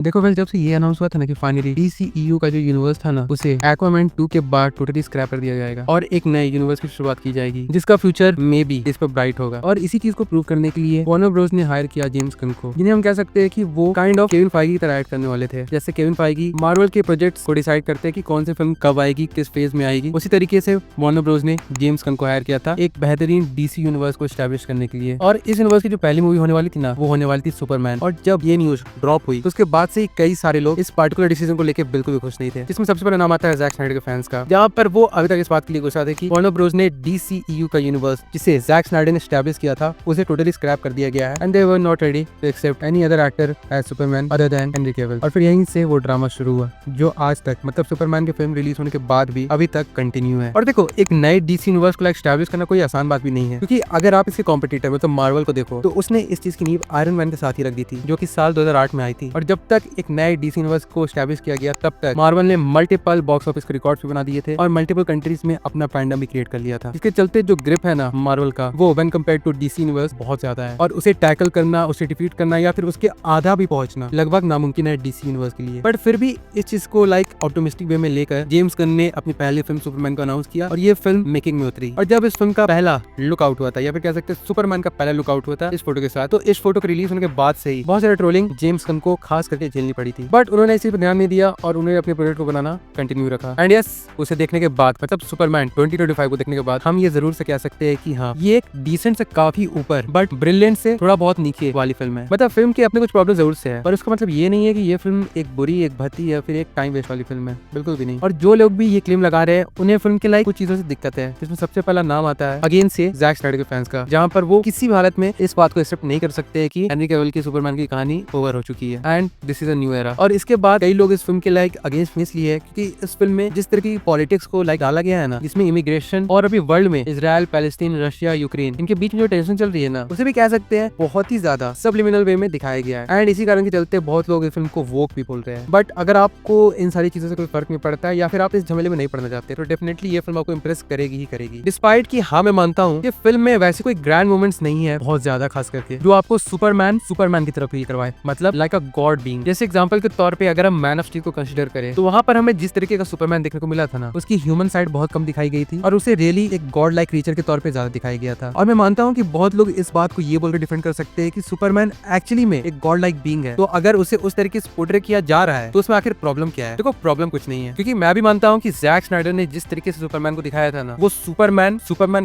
देखो वेल, जब से ये अनाउंस हुआ था ना कि फाइनली DCEU का जो यूनिवर्स था ना, उसे एक्वामैन 2 के बाद टोटली स्क्रैप कर दिया जाएगा और एक नए यूनिवर्स की शुरुआत की जाएगी जिसका फ्यूचर मे बी इस पर ब्राइट होगा। और इसी चीज को प्रूव करने के लिए वार्नर ब्रोस ने हायर किया जेम्स गन को, जिन्हें हम कह सकते हैं कि वो काइंड ऑफ केविन फाइगी की तरह एक्ट करने वाले थे। जैसे केविन फाइगी मार्वल के प्रोजेक्ट्स को डिसाइड करते हैं कि कौन सी फिल्म कब आएगी, किस फेज में आएगी, उसी तरीके से वार्नर ब्रोस ने जेम्स गन को हायर किया था एक बेहतरीन DC यूनिवर्स को एस्टैब्लिश करने के लिए। और इस यूनिवर्स की जो पहली मूवी होने वाली थी ना, वो होने वाली थी सुपरमैन। और जब ये न्यूज ड्रॉप हुई तो उसके बाद से कई सारे लोग इस पार्टिकुलर डिसीजन को लेकर बिल्कुल भी खुश नहीं थे, जिसमें सबसे पहला नाम आता है जैक स्नाइडर के फैंस का, जहां पर वो अभी तक इस बात के लिए गुस्सा थे कि वार्नर ब्रोस ने DCEU का यूनिवर्स जिसे जैक स्नाइडर ने एस्टैब्लिश किया था उसे टोटली स्क्रैप कर दिया गया है and they were not ready to accept any other actor as Superman other than Henry Cavill. और फिर यहीं से वो ड्रामा शुरू हुआ जो आज तक, मतलब सुपरमैन की फिल्म रिलीज होने के बाद भी अभी तक कंटिन्यू है। और देखो, एक नए DC यूनिवर्स को एस्टैब्लिश करना कोई आसान बात भी नहीं है, क्योंकि अगर आप इसके कॉम्पिटिटर मतलब मार्वल को देखो तो उसने इस चीज की नींव आयरन मैन के साथ ही रख दी थी, जो कि साल 2008 में आई थी। और जब तक एक नए DC यूनिवर्स को एस्टैब्लिश किया गया तब तक मार्वल ने मल्टीपल बॉक्स ऑफिस के रिकॉर्ड्स भी बना दिए थे और मल्टीपल कंट्रीज में अपना फैंडम भी क्रिएट कर लिया था, जिसके चलते जो ग्रिप है ना मार्वल का, वो when compared to DC universe बहुत ज्यादा है। और उसे टैकल करना, उसे डिफीट करना या फिर उसके आधा भी पहुंचना लगभग नामुमकिन है DC यूनिवर्स के लिए। बट फिर भी इस चीज को ऑप्टिमिस्टिक वे में लेकर जेम्स गन ने अपनी पहली फिल्म सुपरमैन को अनाउंस किया और ये फिल्म मेकिंग में उतरी। और जब इस फिल्म का पहला लुक आउट हुआ था, या फिर कह सकते हैं सुपरमैन का पहला लुक आउट हुआ था इस फोटो के साथ, तो इस फोटो के रिलीज होने के बाद से ही बहुत सारे ट्रोलिंग जेम्स गन को खास करके झेलनी पड़ी थी। बट उन्होंने इसी पर ध्यान नहीं दिया और उन्होंने अपने प्रोजेक्ट को बनाना कंटिन्यू रखा। एंड यस, उसे देखने के बाद, मतलब सुपरमैन 2025 को देखने के बाद हम ये जरूर से कह सकते हैं कि हाँ, ये एक डिसेंट से काफी ऊपर बट ब्रिलियंट से थोड़ा बहुत नीचे वाली फिल्म है। मतलब फिल्म के अपने कुछ प्रॉब्लम जरूर से है, पर उसका मतलब ये नहीं है कि ये फिल्म एक बुरी, एक भद्दी या फिर एक टाइम वेस्ट वाली फिल्म है, बिल्कुल भी नहीं। और जो लोग भी ये क्लेम लगा रहे हैं उन्हें फिल्म के कुछ चीजों से दिक्कत है, जिसमें सबसे पहला नाम आता है अगेन से जैक स्नाइडर के फैंस का, जहाँ पर वो किसी भी हालत में इस बात को एक्सेप्ट नहीं कर सकते कि हेनरी कैविल की सुपरमैन की कहानी ओवर हो चुकी है and this is a new era. और इसके बाद कई लोग इस फिल्म के अगेंस्ट में इसलिए है क्योंकि इस फिल्म में जिस तरह की पॉलिटिक्स को डाला गया है ना, जिसमें इमिग्रेशन और अभी वर्ल्ड में इजराइल, पैलेस्टीन, रशिया, यूक्रेन, इनके बीच में जो टेंशन चल रही है ना, उसे भी कह सकते हैं बहुत ही ज्यादा सबलिमिनल वे में दिखाया गया है। एंड इसी कारण के चलते बहुत लोग इस फिल्म को वोक भी बोल रहे हैं। बट अगर आपको इन सारी चीजों से कोई फर्क नहीं पड़ता है या फिर आप इस झमेले में नहीं पड़ना चाहते, तो डेफिनेटली ये फिल्म आपको इंप्रेस करेगी ही करेगी। डिस्पाइट कि हाँ, मैं मानता हूँ कि फिल्म में वैसे कोई ग्रैंड मोमेंट्स नहीं है बहुत ज्यादा, खास करके जो आपको सुपरमैन की तरफ फील करवाए, मतलब लाइक अ गॉड बीइंग। जैसे एग्जांपल के तौर पे अगर हम मैन ऑफ स्टील को कंसीडर करें तो वहां पर हमें जिस तरीके का सुपरमैन देखने को मिला था ना, उसकी ह्यूमन साइड बहुत कम दिखाई गई थी और उसे रियली एक गॉड लाइक क्रीचर के तौर पे ज्यादा दिखाया गया था। और मैं मानता हूँ कि बहुत लोग इस बात को ये बोलकर डिफेंड कर सकते हैं कि सुपरमैन एक्चुअली में एक गॉड लाइक बीइंग है, तो अगर उसे उस तरीके से पोर्ट्रे किया जा रहा है तो उसमें आखिर प्रॉब्लम क्या है? देखो, प्रॉब्लम कुछ नहीं है, क्योंकि मैं भी मानता हूँ कि जैक स्नाइडर ने जिस तरीके से सुपरमैन को दिखाया था ना, वो सुपरमैन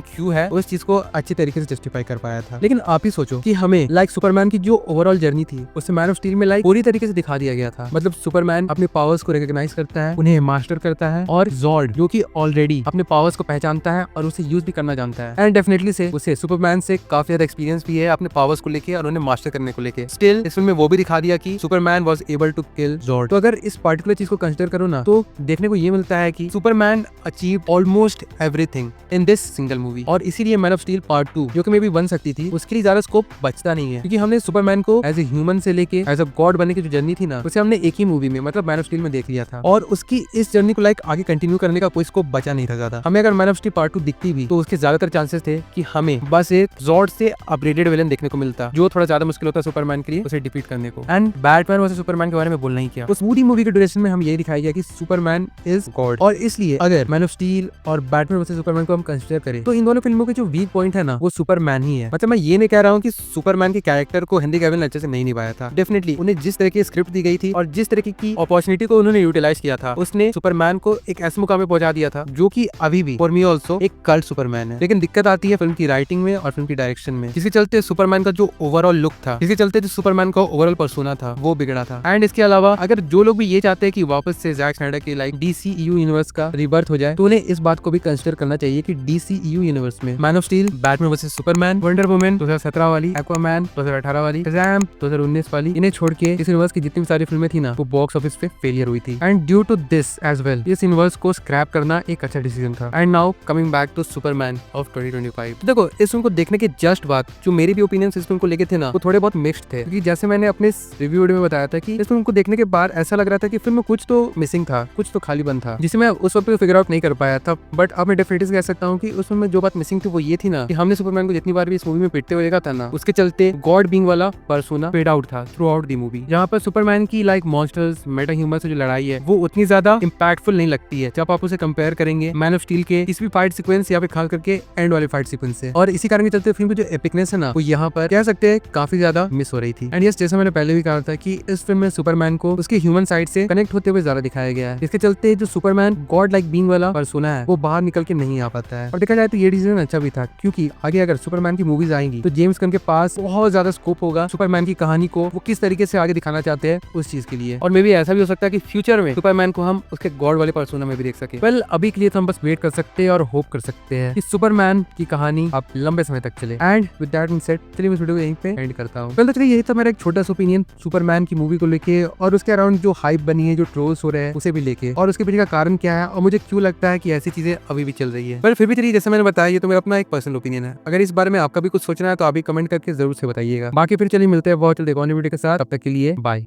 क्यों है उस चीज को अच्छी तरीके से जस्टिफाई कर पाया था। लेकिन आप ही सोचो कि हमें सुपरमैन की जो ओवरऑल जर्नी थी उसे मैन ऑफ स्टील में पूरी तरीके से दिखा दिया गया था। मतलब सुपरमैन अपने पावर्स को रिकॉग्नाइज करता है, उन्हें मास्टर करता है, और जॉर्ड जो कि ऑलरेडी अपने पावर्स को पहचानता है और उसे यूज भी करना जानता है। एंड डेफिनेटली से उसे सुपरमैन से काफी ज्यादा एक्सपीरियंस भी है अपने पावर्स को लेके और उन्हें मास्टर करने को लेके। स्टिल इस फिल्म में वो भी दिखा दिया कि Superman was able to kill Zod. तो अगर इस पार्टिकुलर चीज को कंसीडर करो ना, तो देखने को ये मिलता है कि Superman achieve almost everything in this single movie. और इसीलिए मैन ऑफ स्टील पार्ट 2 जो कि मे बी बन सकती थी, उसके लिए ज्यादा स्कोप बचता नहीं है, क्योंकि हमने सुपरमैन को एज ए ह्यूमन से लेके एज अ गॉड बनने की जो जर्नी थी ना, उसे हमने एक ही मूवी में, मतलब मैन ऑफ स्टील में देख लिया था। और उसकी इस जर्नी को आगे कंटिन्यू करने का कोई स्कोप बचा नहीं था ज्यादा। हमें अगर मैन ऑफ स्टील पार्ट 2 दिखती भी तो उसके ज्यादातर चांसेस थे कि हमें बस एक जॉर्ड से अपग्रेडेड विलन देखने को मिलता, जो थोड़ा ज्यादा मुश्किल होता सुपरमैन के लिए उसे डिफीट करने को। एंड बैटमैन वर्सेस सुपरमैन के बारे में बोलना ही क्या, उस पूरी मूवी के ड्यूरेशन में हम ये दिखाया गया कि सुपरमैन इज गॉड। और इसलिए अगर मैन ऑफ स्टील और बैटमैन वर्सेस सुपरमैन को हम कंसीडर करें तो इन दोनों फिल्मों के जो वीक पॉइंट है ना, वो सुपरमैन ही है। मतलब मैं ये नहीं कह रहा हूँ कि सुपरमैन के कैरेक्टर को हेनरी कैविल ने अच्छे से नहीं निभाया था। डेफिनेटली उन्हें जिस तरह की स्क्रिप्ट दी गई थी और जिस तरह की अपॉर्चुनिटी को उन्होंने यूटिलाइज किया था, उसने सुपरमैन को एक ऐसे मुकाम पे पहुंचा दिया था जो कि अभी भी फॉर मी आल्सो एक कल्ट सुपरमैन है। लेकिन दिक्कत आती है फिल्म की राइटिंग में और फिल्म की डायरेक्शन में, जिसके चलते सुपरमैन का जो ओवरऑल लुक था, जिसके चलते जो सुपरमैन का ओवरऑल पर्सोना था, वो बिगड़ा था। एंड इसके अलावा अगर जो लोग भी ये चाहते हैं कि वापस से जैक स्नाइडर के DCEU यूनिवर्स का रिबर्थ हो जाए, तो उन्हें इस बात को भी कंसीडर करना चाहिए कि DCEU यूनिवर्स में man of steel, Batman versus Superman, wonder woman 2017 वाली, एक्वामैन 2018 वाली, शज़ैम 2019 वाली, इन्हें छोड़ के इस यूनिवर्स की जितनी सारी फिल्में थी ना, वो बॉक्स ऑफिस पे फेलियर हुई थी। And due to this as well, इस यूनिवर्स को स्क्रैप करना एक अच्छा डिसीजन था। And now coming back to Superman of 2025। देखो, इस फिल्म को देखने के जस्ट बाद जो मेरे भी ओपिनियन इस फिल्म को लेके थे ना, वो थोड़े बहुत मिक्स्ड थे, क्योंकि जैसे मैंने अपने रिव्यू वीडियो में बताया था कि इस फिल्म को देखने के बाद ऐसा लग रहा था कि फिल्म में कुछ तो मिसिंग था, कुछ तो खाली बन था, जिसे मैं उस वक्त फिगर आउट नहीं कर पाया था। बट अब मैं डेफिनेटली कह सकता हूँ कि उस फिल्म में जो बात मिसिंग थी वो ये थी ना कि हमने सुपरमैन को जितनी बार भी इस मूवी में पिटते हुए देखा था ना, उसके चलते गॉड बीइंग वाला पर्सोना फेड आउट था थ्रू आउट द मूवी, जहाँ पर सुपरमैन की लाइक मॉन्स्टर्स मेटा ह्यूमन से जो लड़ाई है वो उतनी ज्यादा इम्पैक्टफुल नहीं लगती है जब आप उसे कंपेयर करेंगे मैन ऑफ स्टील के किसी भी फाइट सीक्वेंस या फिर खास करके एंड वाले फाइट सीक्वेंस से। और इसी कारण के चलते फिल्म की जो एपिकनेस है ना वो यहाँ पर कह सकते हैं काफी ज्यादा मिस हो रही थी। एंड यस, जैसा मैंने पहले भी कहा था कि इस फिल्म में सुपरमैन को उसके ह्यूमन साइड से कनेक्ट होते हुए ज्यादा दिखाया गया है। इसके चलते जो सुपरमैन गॉड लाइक बीइंग वाला पर्सोना है वो बाहर निकल के नहीं आ पाता है। और देखा जाए तो ये डिसीजन अच्छा भी था, क्योंकि आगे अगर सुपरमैन की मूवीज आएंगी तो जेम्स गन के पास बहुत ज्यादा स्कोप होगा सुपरमैन की कहानी को वो किस तरीके से आगे दिखाना चाहते हैं उस चीज के लिए। और मे भी ऐसा भी हो सकता है कि फ्यूचर में सुपरमैन को हम उसके गॉड वाले पर्सोना में भी देख सके। वेल, अभी के लिए तो हम बस वेट कर सकते हैं और होप कर सकते हैं कि सुपरमैन की कहानी अब लंबे समय तक चले। And with that in said, चलिए इस वीडियो को यहीं पे एंड करता हूँ। वेल, तो चलिए यही था मेरा एक छोटा सा ओपिनियन सुपरमैन की मूवी को लेके और उसके अराउंड जो हाइप बनी है, जो ट्रोल्स हो रहे हैं उसे भी लेके, और उसके पीछे का कारण क्या है और मुझे क्यों लगता है कि ऐसी चीजें अभी भी चल रही है। पर फिर भी चलिए, जैसे मैंने बताया ये तो मेरा अपना एक पर्सनल ओपिनियन है। अगर इस बारे में आपका भी कुछ सोचना है तो आप भी कमेंट करके जरूर से बताइएगा। बाकी फिर चलिए मिलते हैं बहुत जल्द एक और वीडियो के साथ। तब तक के लिए बाय।